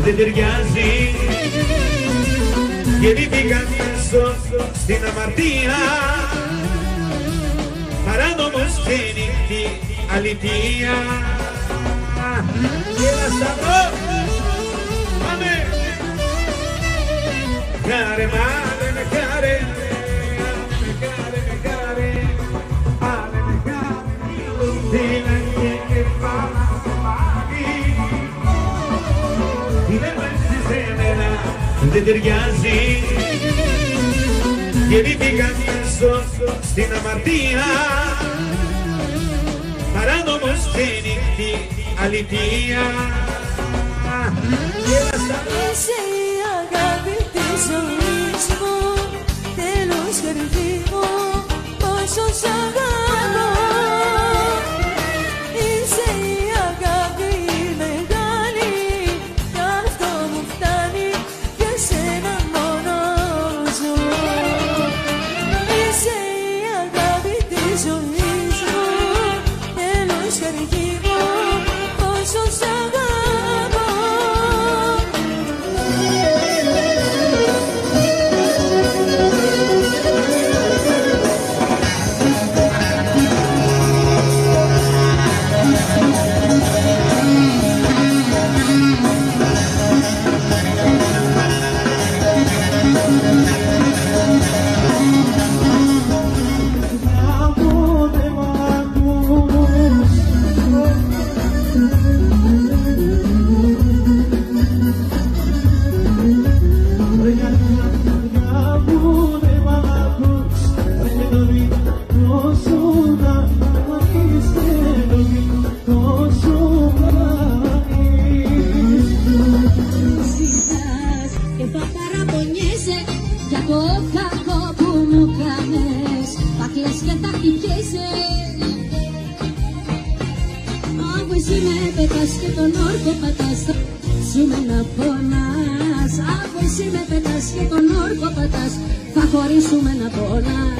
δεν ταιριάζει. Γεννήθηκα στην αμαρτία, παράνομος ξενυχτή αλήθεια. Έλα Σταυρό, πάμε! Κάρε μάλε με κάρε, με κάρε, με κάρε, μάλε με κάρε, δίλα και κεφάλα στο μάτι. Είναι μέσα σε μένα, δεν ταιριάζει. Γεννήθηκα στην αμαρτία, παράνομος ξενυχτή αλήθεια. Είσαι η αγάπη της ζωής μου, τέλος καρδί μου, πόσο σ' αγαπώ. Είσαι η αγάπη μεγάλη, κι αυτό μου φτάνει, για σένα μόνο ζω. Είσαι η αγάπη της ζωής μου, τέλος καρδί μου, πόσο σ' αγαπώ. Και τον όρκο πατάς, ζούμε να πονάς. Αφού εσύ με πετάς και τον όρκο πατάς, θα χωρίσουμε να πονάς.